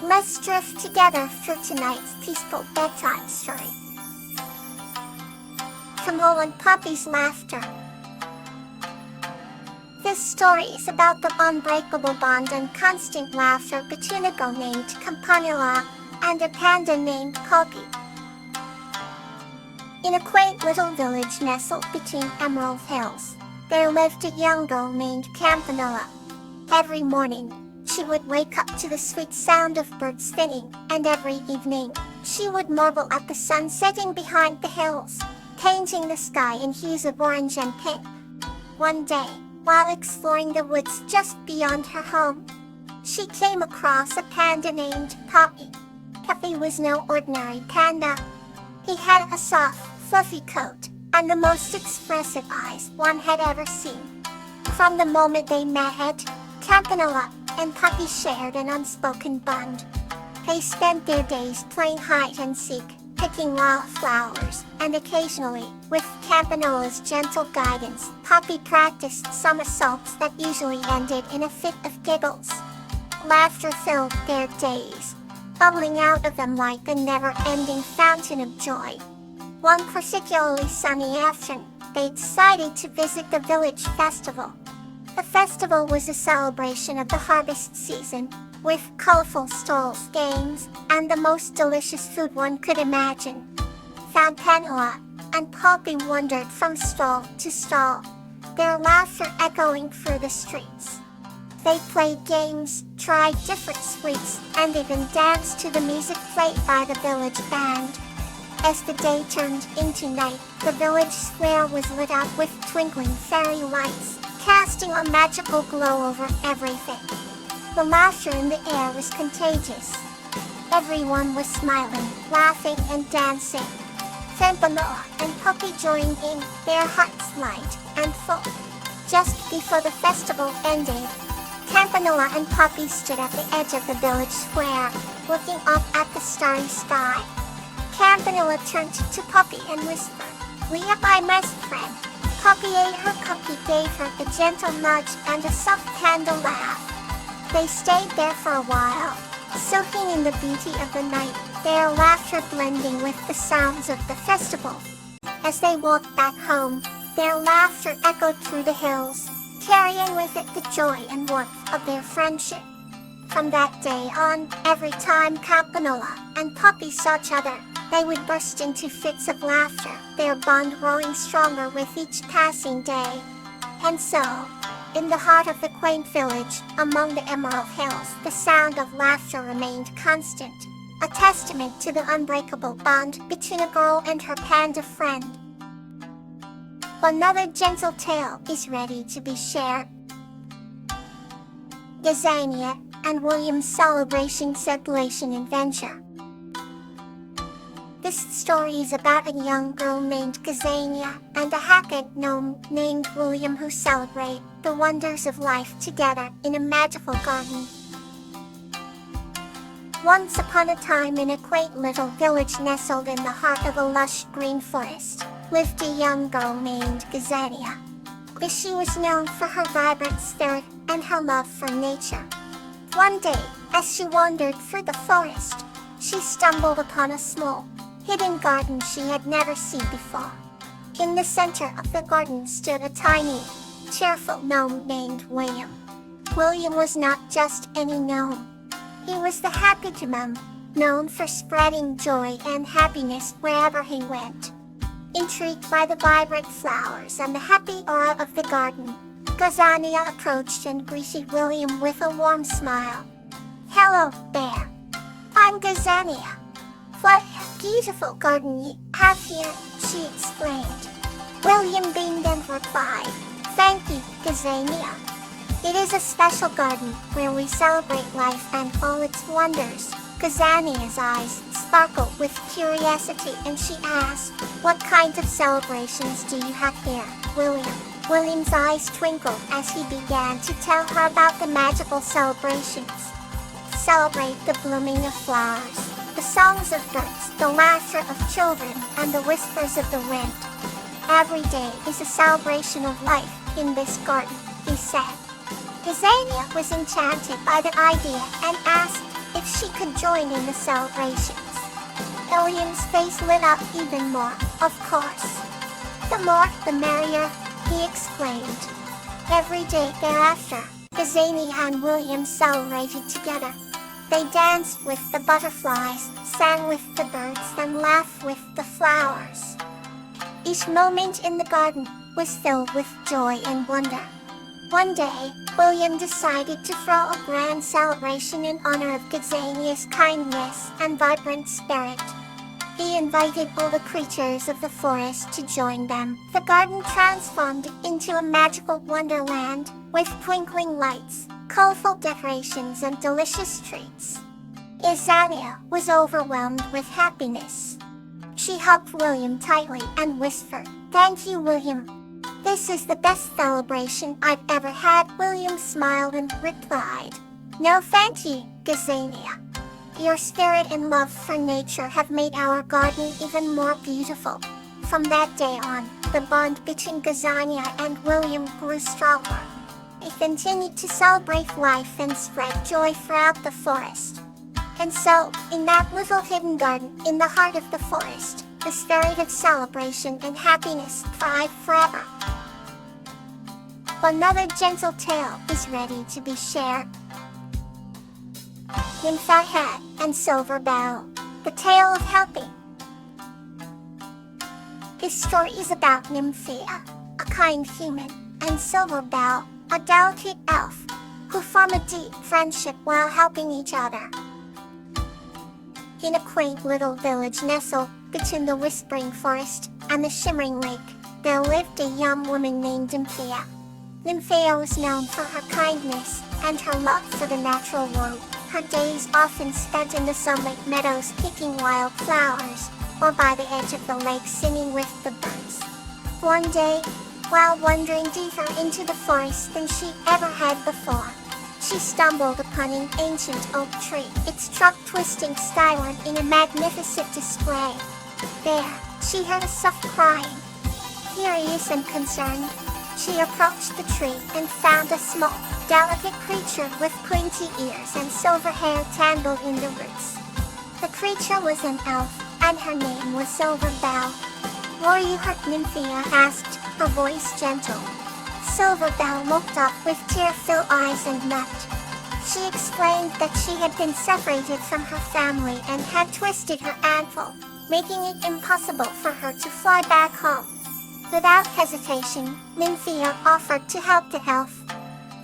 Let's drift together through tonight's peaceful bedtime story. Camille and Poppy's Laughter. This story is about the unbreakable bond and constant laughter between a girl named Campanula and a panda named Poppy. In a quaint little village nestled between emerald hills, there lived a young girl named Campanula. Every morning, she would wake up to the sweet sound of birds singing, and every evening, she would marvel at the sun setting behind the hills, painting the sky in hues of orange and pink. One day, while exploring the woods just beyond her home, she came across a panda named Poppy. Poppy was no ordinary panda. He had a soft, fluffy coat and the most expressive eyes one had ever seen. From the moment they met, Campanula and Poppy shared an unspoken bond. They spent their days playing hide and seek, picking wildflowers, and occasionally, with Campanula's gentle guidance, Poppy practiced somersaults that usually ended in a fit of giggles. Laughter filled their days, bubbling out of them like a never-ending fountain of joy. One particularly sunny afternoon, they decided to visit the village festival. The festival was a celebration of the harvest season, with colorful stalls, games, and the most delicious food one could imagine. Campanula and Poppy wandered from stall to stall, their laughter echoing through the streets. They played games, tried different sweets, and even danced to the music played by the village band. As the day turned into night, the village square was lit up with twinkling fairy lights, casting a magical glow over everything. The laughter in the air was contagious. Everyone was smiling, laughing, and dancing. Campanula and Poppy joined in, their hearts light and full. Just before the festival ended, Campanula and Poppy stood at the edge of the village square, looking up at the starry sky. Campanula turned to Poppy and whispered, "We are my best friend." Poppy ate her cookie, gave her a gentle nudge and a soft panda laugh. They stayed there for a while, soaking in the beauty of the night, their laughter blending with the sounds of the festival. As they walked back home, their laughter echoed through the hills, carrying with it the joy and warmth of their friendship. From that day on, every time Campanula and Poppy saw each other, they would burst into fits of laughter, their bond growing stronger with each passing day. And so, in the heart of the quaint village, among the emerald hills, the sound of laughter remained constant, a testament to the unbreakable bond between a girl and her panda friend. Another gentle tale is ready to be shared. Gazania and William's Celebration Celebration Adventure. This story is about a young girl named Gazania and a hackett gnome named William who celebrate the wonders of life together in a magical garden. Once upon a time, in a quaint little village nestled in the heart of a lush green forest, lived a young girl named Gazania. She was known for her vibrant spirit and her love for nature. One day, as she wandered through the forest, she stumbled upon a small, hidden garden she had never seen before. In the center of the garden stood a tiny, cheerful gnome named William. William was not just any gnome. He was the happy gnome, known for spreading joy and happiness wherever he went. Intrigued by the vibrant flowers and the happy aura of the garden, Gazania approached and greeted William with a warm smile. "Hello there. I'm Gazania. What a beautiful garden you have here," she explained. William beamed and replied, "Thank you, Gazania. It is a special garden where we celebrate life and all its wonders." Gazania's eyes sparkled with curiosity and she asked, "What kind of celebrations do you have here, William?" William's eyes twinkled as he began to tell her about the magical celebrations. Celebrate the blooming of flowers, the songs of birds, the laughter of children, and the whispers of the wind. Every day is a celebration of life in this garden, he said. Gazania was enchanted by the idea and asked, if she could join in the celebrations. William's face lit up even more, of course. The more, the merrier, he exclaimed. Every day thereafter, Gazania and William celebrated together. They danced with the butterflies, sang with the birds, and laughed with the flowers. Each moment in the garden was filled with joy and wonder. One day, William decided to throw a grand celebration in honor of Gazania's kindness and vibrant spirit. He invited all the creatures of the forest to join them. The garden transformed into a magical wonderland with twinkling lights, colorful decorations, and delicious treats. Gazania was overwhelmed with happiness. She hugged William tightly and whispered, "Thank you, William. This is the best celebration I've ever had." William smiled and replied, "No, thank you, Gazania. Your spirit and love for nature have made our garden even more beautiful." From that day on, the bond between Gazania and William grew stronger. They continued to celebrate life and spread joy throughout the forest. And so, in that little hidden garden in the heart of the forest, the spirit of celebration and happiness thrived forever. Another gentle tale is ready to be shared. Nymphahead and Silver Bell, the tale of helping. This story is about Nymphea, a kind human, and Silver Bell, a delicate elf, who form a deep friendship while helping each other. In a quaint little village nestled between the whispering forest and the shimmering lake, there lived a young woman named Nymphea. Nymphea was known for her kindness and her love for the natural world. Her days often spent in the sunlit meadows picking wild flowers, or by the edge of the lake singing with the birds. One day, while wandering deeper into the forest than she ever had before, she stumbled upon an ancient oak tree, its trunk twisting skyward in a magnificent display. There, she heard a soft crying. Curious and concerned, she approached the tree and found a small, delicate creature with pointy ears and silver hair tangled in the roots. The creature was an elf, and her name was Silver Bell. "Were you hurt?" Nymphea asked, her voice gentle. Silver Bell looked up with tear-filled eyes and wept. She explained that she had been separated from her family and had twisted her ankle, making it impossible for her to fly back home. Without hesitation, Nymphea offered to help the elf.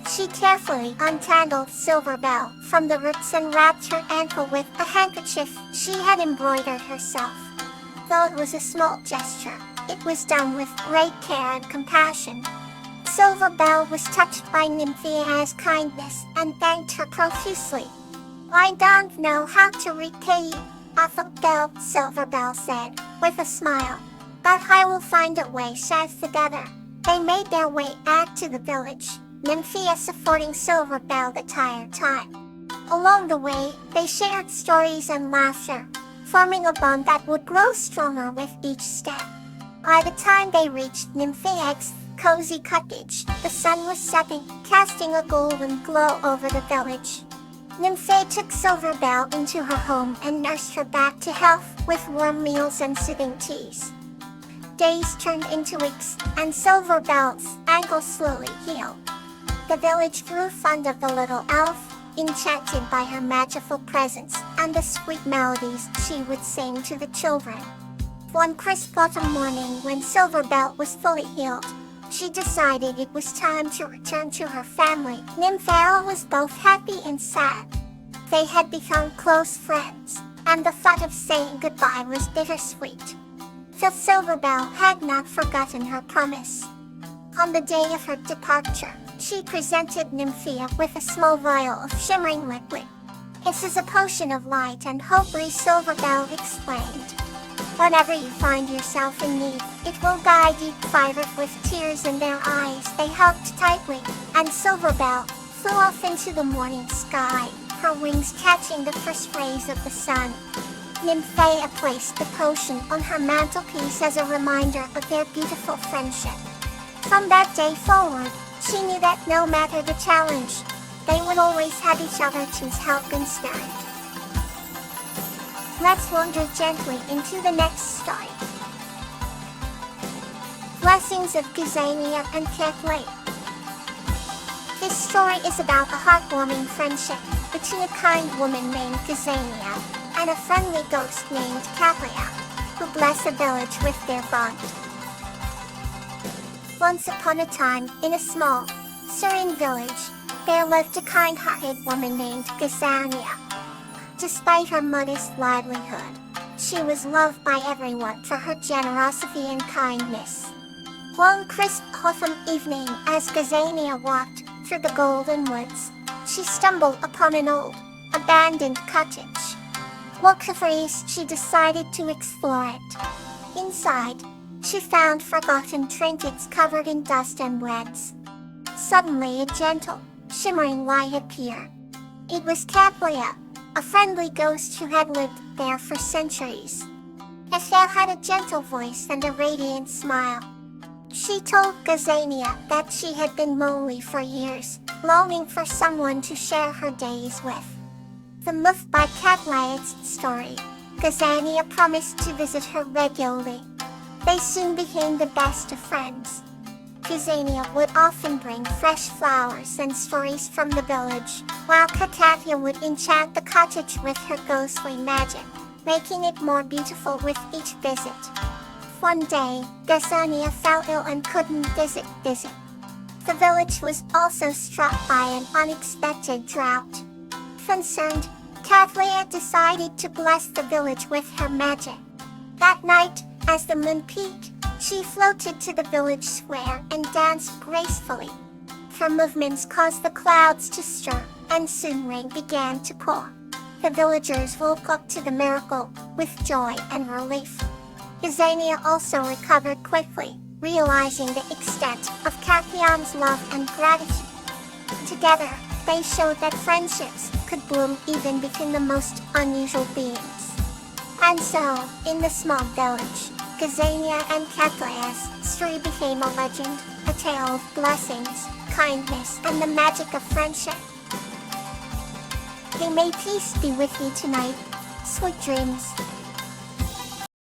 She carefully untangled Silver Bell from the roots and wrapped her ankle with a handkerchief she had embroidered herself. Though it was a small gesture, it was done with great care and compassion. Silver Bell was touched by Nymphea's kindness and thanked her profusely. "I don't know how to repay you, Awful Bell," Silver Bell said, with a smile. "But I will find a way." Together, they made their way back to the village, Nymphea supporting Silver Bell the entire time. Along the way, they shared stories and laughter, forming a bond that would grow stronger with each step. By the time they reached Nymphea's cozy cottage, the sun was setting, casting a golden glow over the village. Nymphea took Silver Bell into her home and nursed her back to health with warm meals and soothing teas. Days turned into weeks, and Silver Bell's ankle slowly healed. The village grew fond of the little elf, enchanted by her magical presence and the sweet melodies she would sing to the children. One crisp autumn morning, when Silver Bell was fully healed, she decided it was time to return to her family. Nymphea was both happy and sad. They had become close friends, and the thought of saying goodbye was bittersweet. But Silver Bell had not forgotten her promise. On the day of her departure, she presented Nymphea with a small vial of shimmering liquid. "This is a potion of light and hope," Silver Bell explained. "Whenever you find yourself in need, it will guide you." Fired with tears in their eyes, they hugged tightly, and Silver Bell flew off into the morning sky, her wings catching the first rays of the sun. Nymphea placed the potion on her mantelpiece as a reminder of their beautiful friendship. From that day forward, she knew that no matter the challenge, they would always have each other to help and stand. Let's wander gently into the next story. Blessings of Gazania and Kathleen. This story is about a heartwarming friendship between a kind woman named Gazania and a friendly ghost named Kathleen, who bless a village with their bond. Once upon a time, in a small, serene village, there lived a kind-hearted woman named Gazania. Despite her modest livelihood, she was loved by everyone for her generosity and kindness. One crisp autumn evening, as Gazania walked through the golden woods, she stumbled upon an old, abandoned cottage. Woke her ease, she decided to explore it. Inside, she found forgotten trinkets covered in dust and weeds. Suddenly, a gentle, shimmering light appeared. It was Caplia, a friendly ghost who had lived there for centuries. Estelle had a gentle voice and a radiant smile. She told Gazania that she had been lonely for years, longing for someone to share her days with. The moved by Caplia's story, Gazania promised to visit her regularly. They soon became the best of friends. Gazania would often bring fresh flowers and stories from the village, while Katya would enchant the cottage with her ghostly magic, making it more beautiful with each visit. One day, Gazania fell ill and couldn't visit. The village was also struck by an unexpected drought. Concerned, Katya decided to bless the village with her magic. That night, as the moon peaked, she floated to the village square and danced gracefully. Her movements caused the clouds to stir, and soon rain began to pour. The villagers woke up to the miracle with joy and relief. Gazania also recovered quickly, realizing the extent of Katyan's love and gratitude. Together, they showed that friendships could bloom even between the most unusual beings. And so, in the small village, Gazania and Katya's story became a legend, a tale of blessings, kindness, and the magic of friendship. May peace be with you tonight. Sweet dreams.